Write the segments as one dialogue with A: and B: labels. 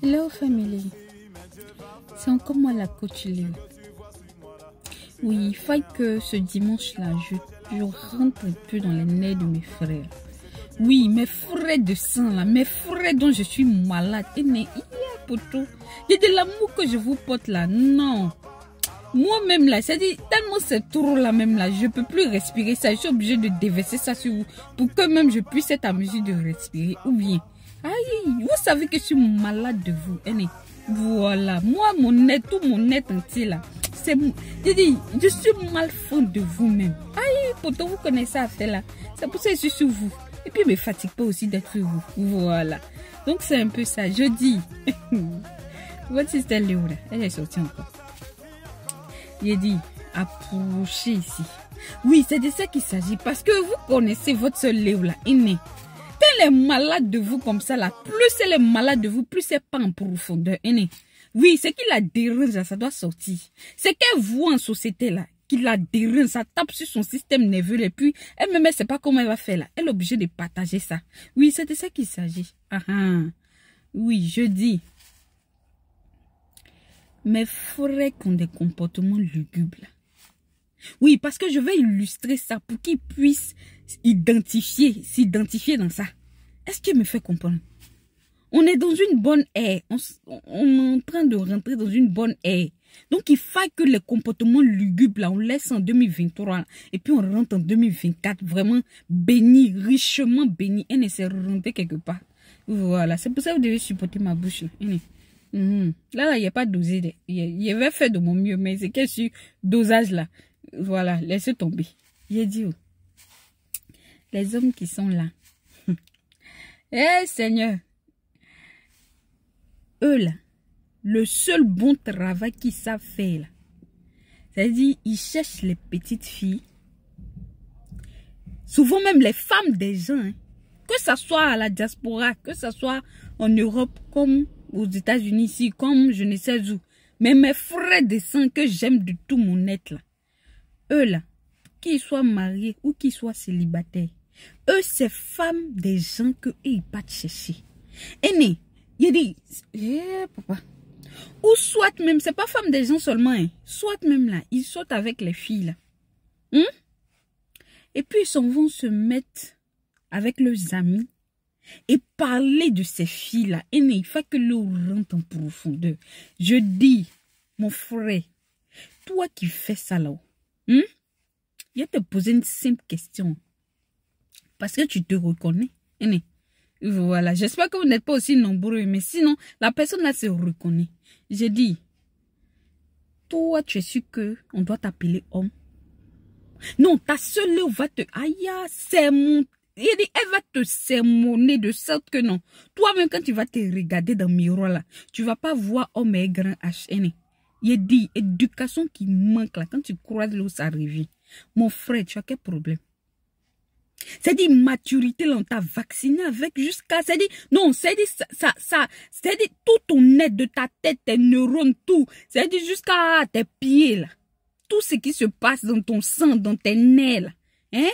A: Hello family, c'est encore moi la coach Léo. Oui, il faut que ce dimanche-là, je rentre un peu dans les nerfs de mes frères. Oui, mes frères de sang là, mes frères dont je suis malade. Et il y a poto, il y a de l'amour que je vous porte là, non. Moi-même là, c'est-à-dire tellement c'est trop là même là, je peux plus respirer ça, je suis obligée de déverser ça sur vous pour que même je puisse être à mesure de respirer ou bien. Aïe, vous savez que je suis malade de vous. Voilà, moi mon nez, tout mon nez entier là, c'est, je suis mal fan de vous-même. Aïe, pourtant vous connaissez ça fait là, c'est pour ça que je suis sur vous. Et puis, je me fatigue pas aussi d'être sur vous. Voilà. Donc, c'est un peu ça. Je dis, votre sister Léo, là, elle est sortie encore. J'ai dit, approchez ici. Oui, c'est de ça qu'il s'agit. Parce que vous connaissez votre seule Léo, là. Quand elle est malade de vous comme ça, là, plus elle est malade de vous, plus elle pas en profondeur. Oui, c'est qui la dérange, ça doit sortir. C'est qu'elle voit en société, là, qui la dérange, ça tape sur son système nerveux et puis elle-même, elle ne sait pas comment elle va faire là. Elle est obligée de partager ça. Oui, c'est de ça qu'il s'agit. Oui, je dis. Mes frères qui ont des comportements lugubres. Oui, parce que je vais illustrer ça pour qu'ils puissent s'identifier dans ça. Est-ce qu'il me fait comprendre? On est dans une bonne ère. On est en train de rentrer dans une bonne ère. Donc, il faut que les comportements lugubres, là, on laisse en 2023. Et puis, on rentre en 2024. Vraiment béni, richement béni. Et c'est rentré quelque part. Voilà. C'est pour ça que vous devez supporter ma bouche. Là, il n'y a pas dosé. Je vais faire de mon mieux. Mais c'est que sur dosage, là. Voilà. Laissez tomber. J'ai dit, oh, les hommes qui sont là. Eh, Seigneur. Eux, là. Le seul bon travail qu'ils savent faire, c'est-à-dire, ils cherchent les petites filles, souvent même les femmes des gens, hein, que ce soit à la diaspora, que ce soit en Europe, comme aux États-Unis ici, comme je ne sais où. Mais mes frères de sang que j'aime de tout mon être, là, eux, là, qu'ils soient mariés ou qu'ils soient célibataires, eux, c'est femmes des gens que ils partent chercher. Et il dit, papa. Ou soit même, c'est pas femme des gens seulement, hein. Soit même là, ils sortent avec les filles là. Et puis ils s'en vont se mettre avec leurs amis et parler de ces filles là. Et il faut que l'eau rentre en profondeur. Je dis, mon frère, toi qui fais ça là, je vais te poser une simple question. Parce que tu te reconnais. Voilà, j'espère que vous n'êtes pas aussi nombreux, mais sinon, la personne là se reconnaît. J'ai dit, toi, tu es sûr qu'on doit t'appeler homme? Non, ta seule va te... Aïe, c'est mon... Il dit, elle va te sermonner de sorte que non. Toi-même, quand tu vas te regarder dans le miroir là, tu vas pas voir homme et grand H. Il dit, éducation qui manque là, quand tu croises l'eau, ça revient. Mon frère, tu as quel problème? C'est dit maturité, là, on t'a vacciné avec jusqu'à, c'est dit, non, c'est dit, c'est dit tout ton aide de ta tête, tes neurones, tout, c'est dit jusqu'à tes pieds, là. Tout ce qui se passe dans ton sang, dans tes nerfs, là, hein,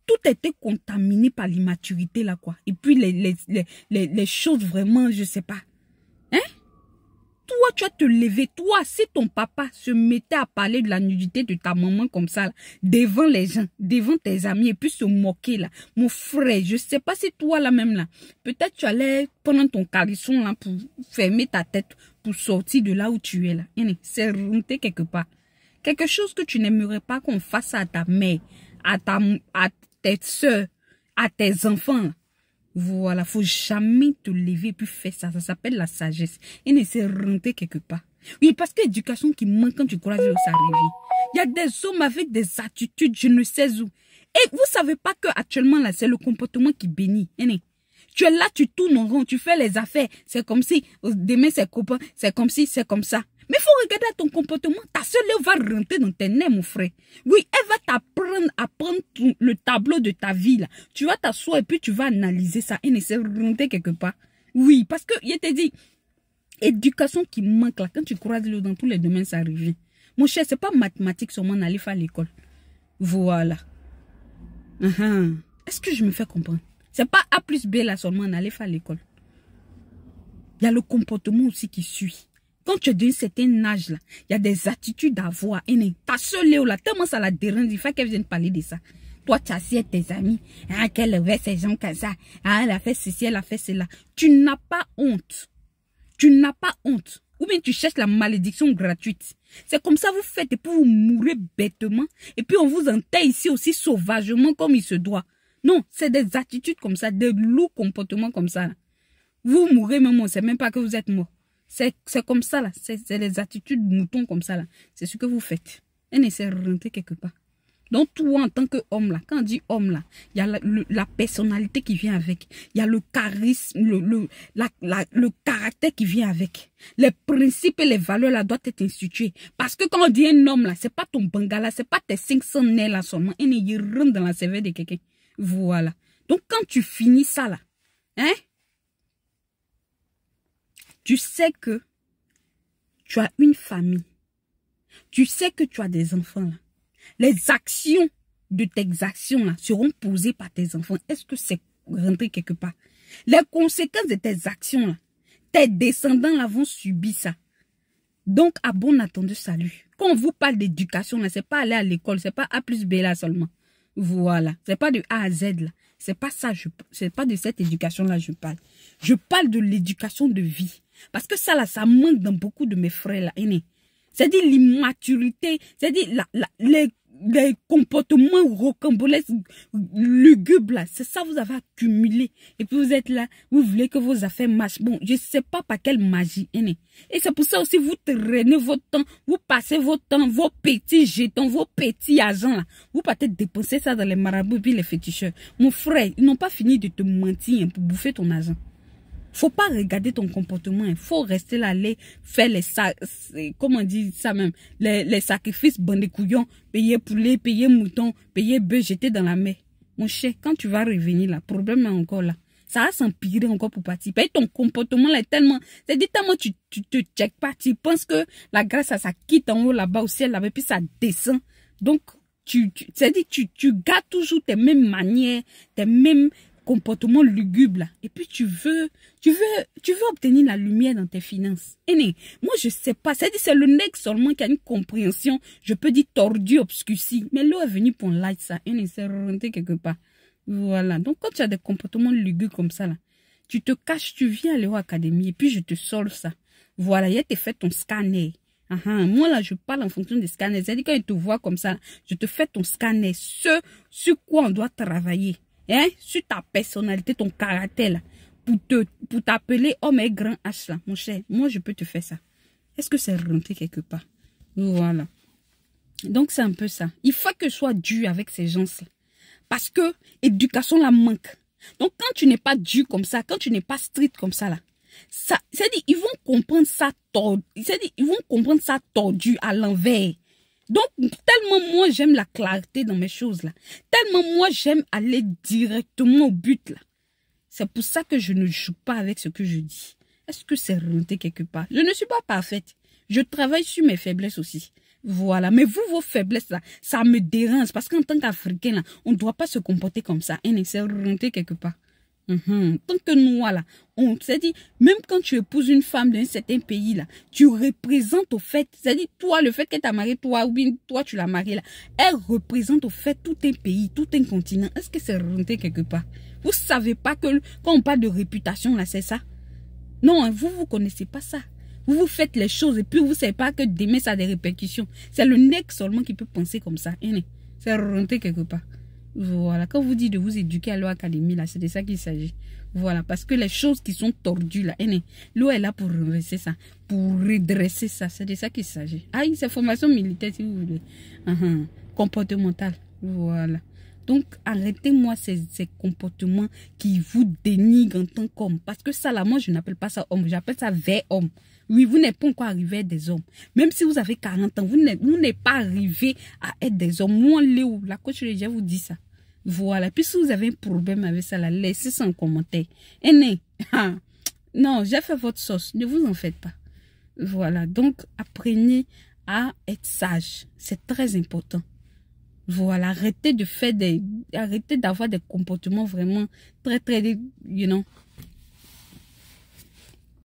A: tout était contaminé par l'immaturité, là, quoi. Et puis les choses vraiment, je sais pas, hein. Toi, tu vas te lever. Toi, si ton papa se mettait à parler de la nudité de ta maman comme ça, là, devant les gens, devant tes amis, et puis se moquer, là. Mon frère, je sais pas si toi, là même, là, peut-être tu allais prendre ton calisson, là, pour fermer ta tête, pour sortir de là où tu es, là. C'est rentré quelque part. Quelque chose que tu n'aimerais pas qu'on fasse à ta mère, à tes soeurs, à tes enfants, là. Voilà, faut jamais te lever et puis faire ça. Ça s'appelle la sagesse. Et ne se rentrer quelque part. Oui, parce que l'éducation qui manque quand tu croises ça arrive. Il y a des hommes avec des attitudes, je ne sais où. Et vous savez pas que actuellement là, c'est le comportement qui bénit. Tu es là, tu tournes en rond, tu fais les affaires. C'est comme si, demain c'est copain, c'est comme si, c'est comme ça. Mais il faut regarder ton comportement. Ta seule va rentrer dans tes nerfs, mon frère. Oui, elle va t'apprendre à prendre le tableau de ta vie, là. Tu vas t'asseoir et puis tu vas analyser ça et essayer de rentrer quelque part. Oui, parce que, je te dis, éducation qui manque, là. Quand tu croises l'eau dans tous les domaines, ça revient. Mon cher, c'est pas mathématiques seulement d'aller faire l'école. Voilà. Est-ce que je me fais comprendre? C'est pas A plus B là seulement d'aller faire l'école. il y a le comportement aussi qui suit. Quand tu es d'un certain âge, là, il y a des attitudes à avoir. Et ta soeur Léo, là, tellement ça la dérange, il faut qu'elle vienne parler de ça. Toi, tu as assis avec tes amis, hein, qu'elle avait ces gens comme ça, hein, elle a fait ceci, elle a fait cela. Tu n'as pas honte. Tu n'as pas honte. Ou bien tu cherches la malédiction gratuite. C'est comme ça vous faites et puis vous mourrez bêtement. Et puis on vous enterre ici aussi sauvagement comme il se doit. Non, c'est des attitudes comme ça, des lourds comportements comme ça. Là. Vous mourrez même, on ne sait même pas que vous êtes mort. C'est comme ça là. C'est des attitudes moutons comme ça là. C'est ce que vous faites. Et n'essayez de rentrer quelque part. Donc, toi, en tant qu'homme, là, quand on dit homme, là, il y a la personnalité qui vient avec. Il y a le charisme, le caractère qui vient avec. Les principes et les valeurs, là, doivent être institués. Parce que quand on dit un homme, là, c'est pas ton bangala, c'est pas tes 500 nez, là, seulement. Il rentre dans la cervelle de quelqu'un. Voilà. Donc, quand tu finis ça, là, hein, tu sais que tu as une famille. Tu sais que tu as des enfants, là. Les actions de tes actions là, seront posées par tes enfants. Est-ce que c'est rentré quelque part? Les conséquences de tes actions là, tes descendants là vont subir ça. Donc, à bon attendeur, salut. Quand on vous parle d'éducation là, c'est pas aller à l'école, c'est pas A plus B là seulement. Voilà. C'est pas de A à Z là. C'est pas ça, c'est pas de cette éducation là je parle. Je parle de l'éducation de vie. Parce que ça là, ça manque dans beaucoup de mes frères là. C'est-à-dire l'immaturité, c'est-à-dire les comportements rocambolesques, lugubres, c'est ça vous avez accumulé. Et puis vous êtes là, vous voulez que vos affaires marchent. Bon, je ne sais pas par quelle magie. Et c'est pour ça aussi vous traînez votre temps, vous passez votre temps, vos petits jetons, vos petits agents là. Vous partez dépenser ça dans les marabouts et puis les féticheurs. Mon frère, ils n'ont pas fini de te mentir pour bouffer ton argent. Faut pas regarder ton comportement, il faut rester là, aller faire comment on dit ça même, les sacrifices bandés couillons, payer poulet, payer mouton, payer bœuf, jeter dans la mer. Mon cher, quand tu vas revenir là, problème est encore là. Ça va s'empirer encore pour partir. Et ton comportement là est tellement, c'est-à-dire tellement tu te checkes pas, tu penses que la grâce ça quitte en haut là-bas au ciel là-bas, puis ça descend. Donc, c'est-à-dire tu gardes toujours tes mêmes manières, tes mêmes comportement lugubre là. Et puis tu veux obtenir la lumière dans tes finances. Et moi je sais pas, c'est le nègre seulement qui a une compréhension, je peux dire tordu, obscurci, mais l'eau est venue pour light ça, et c'est rentré quelque part. Voilà, donc quand tu as des comportements lugubres comme ça là, tu te caches, tu viens à l'Euro Académie et puis je te solve ça. Voilà, il a été fait ton scanner. Moi là je parle en fonction des scanners, c'est-à-dire quand il te voit comme ça, je te fais ton scanner, ce sur quoi on doit travailler. Hein, sur ta personnalité, ton caractère là, pour t'appeler homme et grand H là, mon cher, moi je peux te faire ça. Est-ce que c'est rentré quelque part? Voilà. Donc c'est un peu ça. Il faut que je sois dur avec ces gens-là. Parce que éducation la manque. Donc quand tu n'es pas dur comme ça, quand tu n'es pas strict comme ça là, ça, c'est-à-dire ils vont comprendre ça tordu, c'est-à-dire ils vont comprendre ça tordu à l'envers. Donc, tellement moi j'aime la clarté dans mes choses là. Tellement moi j'aime aller directement au but là. C'est pour ça que je ne joue pas avec ce que je dis. Est-ce que c'est rentré quelque part? Je ne suis pas parfaite. Je travaille sur mes faiblesses aussi. Voilà. Mais vous, vos faiblesses là, ça me dérange. Parce qu'en tant qu'Africain là, on ne doit pas se comporter comme ça. Et c'est rentré quelque part. Tant que nous, là, on s'est dit, même quand tu épouses une femme d'un certain pays, là, tu représentes au fait, c'est-à-dire, toi, le fait qu'elle t'a marié, toi, ou bien toi, tu l'as marié, là, elle représente au fait tout un pays, tout un continent. Est-ce que c'est rentré quelque part? Vous savez pas que, quand on parle de réputation, là, c'est ça? Non, vous connaissez pas ça. Vous faites les choses et puis vous savez pas que demain, ça a des répercussions. C'est le nec seulement qui peut penser comme ça. C'est rentré quelque part. Voilà, quand vous dites de vous éduquer à l'Académie, là, c'est de ça qu'il s'agit. Voilà, parce que les choses qui sont tordues, là, l'eau est là pour renverser ça, pour redresser ça, c'est de ça qu'il s'agit. Ah, c'est formation militaire, si vous voulez. Comportemental, voilà. Donc, arrêtez-moi ces comportements qui vous dénigrent en tant qu'homme. Parce que ça, là, moi, je n'appelle pas ça homme, j'appelle ça vrai homme. Oui, vous n'êtes pas encore arrivé à être des hommes. Même si vous avez 40 ans, vous n'êtes pas arrivé à être des hommes. Moi, Léo, la coach, je déjà vous dit ça. Voilà. Puis si vous avez un problème avec ça, là, laissez ça en commentaire. Non, j'ai fait votre sauce. Ne vous en faites pas. Voilà. Donc, apprenez à être sage. C'est très important. Voilà. Arrêtez d'avoir des comportements vraiment très, très,